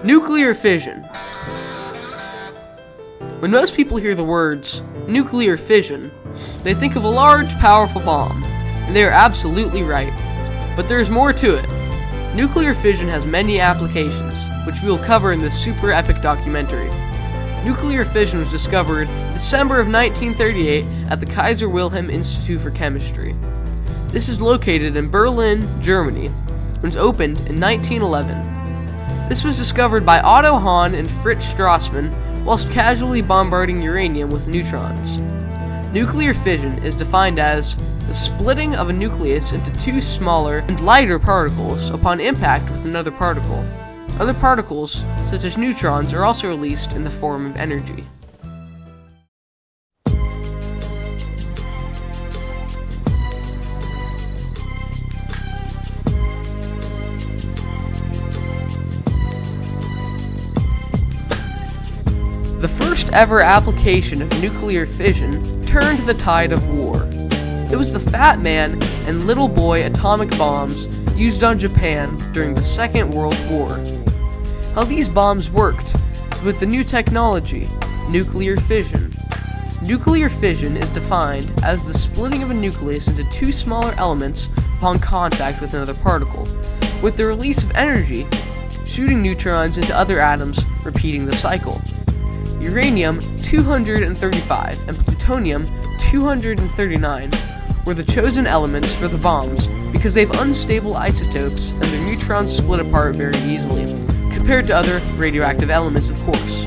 Nuclear fission. When most people hear the words nuclear fission, they think of a large, powerful bomb, and they are absolutely right. But there's more to it. Nuclear fission has many applications, which we will cover in this super epic documentary. Nuclear fission was discovered December of 1938 at the Kaiser Wilhelm Institute for Chemistry. This is located in Berlin, Germany, and was opened in 1911. This was discovered by Otto Hahn and Fritz Strassmann whilst casually bombarding uranium with neutrons. Nuclear fission is defined as the splitting of a nucleus into two smaller and lighter particles upon impact with another particle. Other particles, such as neutrons, are also released in the form of energy. The first ever application of nuclear fission turned the tide of war. It was the Fat Man and Little Boy atomic bombs used on Japan during the Second World War. How these bombs worked with the new technology, nuclear fission. Nuclear fission is defined as the splitting of a nucleus into two smaller elements upon contact with another particle, with the release of energy, shooting neutrons into other atoms, repeating the cycle. Uranium-235 and plutonium-239 were the chosen elements for the bombs because they have unstable isotopes and their neutrons split apart very easily, compared to other radioactive elements, of course.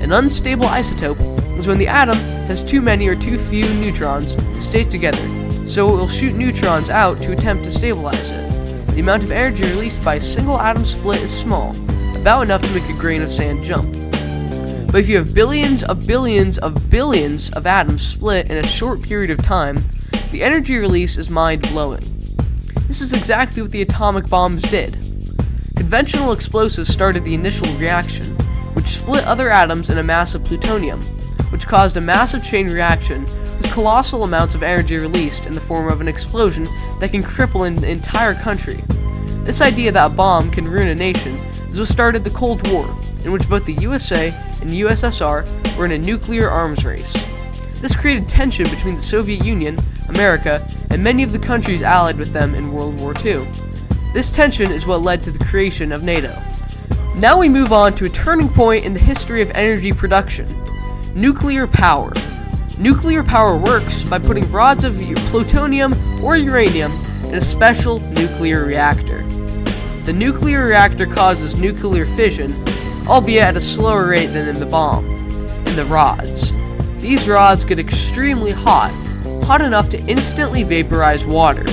An unstable isotope is when the atom has too many or too few neutrons to stay together, so it will shoot neutrons out to attempt to stabilize it. The amount of energy released by a single atom split is small, about enough to make a grain of sand jump. But if you have billions of billions of billions of atoms split in a short period of time, the energy release is mind-blowing. This is exactly what the atomic bombs did. Conventional explosives started the initial reaction, which split other atoms in a mass of plutonium, which caused a massive chain reaction with colossal amounts of energy released in the form of an explosion that can cripple an entire country. This idea that a bomb can ruin a nation is what started the Cold War, in which both the USA and USSR were in a nuclear arms race. This created tension between the Soviet Union, America, and many of the countries allied with them in World War II. This tension is what led to the creation of NATO. Now we move on to a turning point in the history of energy production: nuclear power. Nuclear power works by putting rods of plutonium or uranium in a special nuclear reactor. The nuclear reactor causes nuclear fission, albeit at a slower rate than in the bomb, in the rods. These rods get extremely hot enough to instantly vaporize water.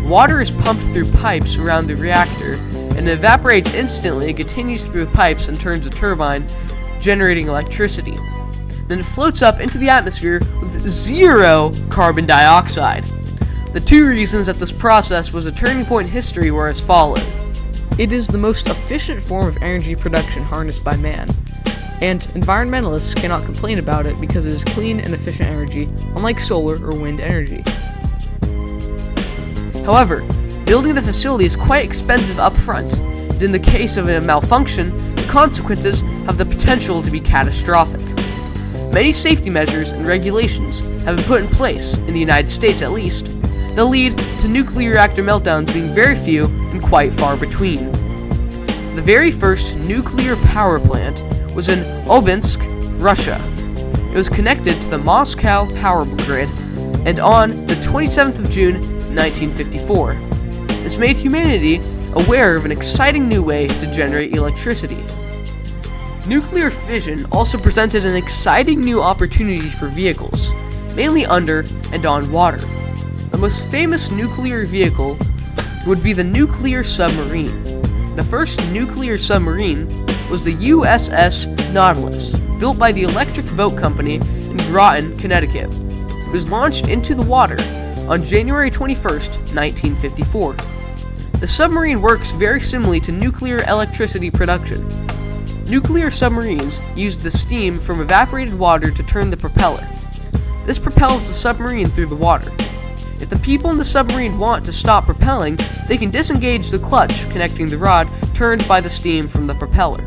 Water is pumped through pipes around the reactor and evaporates instantly and continues through the pipes and turns a turbine, generating electricity. Then it floats up into the atmosphere with zero carbon dioxide. The two reasons that this process was a turning point in history were as follows. It is the most efficient form of energy production harnessed by man, and environmentalists cannot complain about it because it is clean and efficient energy, unlike solar or wind energy. However, building the facility is quite expensive up front, and in the case of a malfunction, the consequences have the potential to be catastrophic. Many safety measures and regulations have been put in place, in the United States at least, that lead to nuclear reactor meltdowns being very few and quite far between. The very first nuclear power plant was in Obinsk, Russia. It was connected to the Moscow power grid, and on the 27th of June, 1954. This made humanity aware of an exciting new way to generate electricity. Nuclear fission also presented an exciting new opportunity for vehicles, mainly under and on water. The most famous nuclear vehicle would be the nuclear submarine. The first nuclear submarine was the USS Nautilus, built by the Electric Boat Company in Groton, Connecticut. It was launched into the water on January 21st, 1954. The submarine works very similarly to nuclear electricity production. Nuclear submarines use the steam from evaporated water to turn the propeller. This propels the submarine through the water. If the people in the submarine want to stop propelling, they can disengage the clutch connecting the rod turned by the steam from the propeller.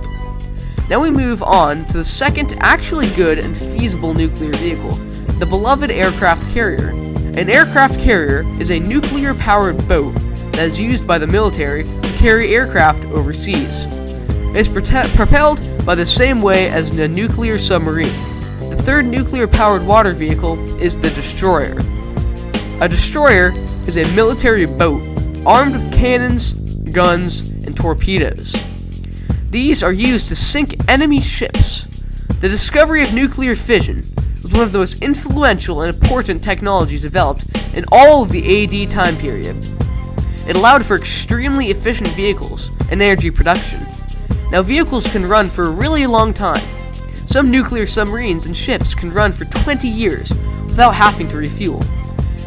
Now we move on to the second actually good and feasible nuclear vehicle, the beloved aircraft carrier. An aircraft carrier is a nuclear-powered boat that is used by the military to carry aircraft overseas. It is propelled by the same way as a nuclear submarine. The third nuclear-powered water vehicle is the destroyer. A destroyer is a military boat armed with cannons, guns, and torpedoes. These are used to sink enemy ships. The discovery of nuclear fission was one of the most influential and important technologies developed in all of the AD time period. It allowed for extremely efficient vehicles and energy production. Now vehicles can run for a really long time. Some nuclear submarines and ships can run for 20 years without having to refuel.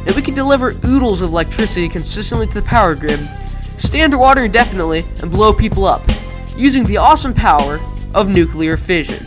And we can deliver oodles of electricity consistently to the power grid, stay underwater indefinitely, and blow people up, using the awesome power of nuclear fission.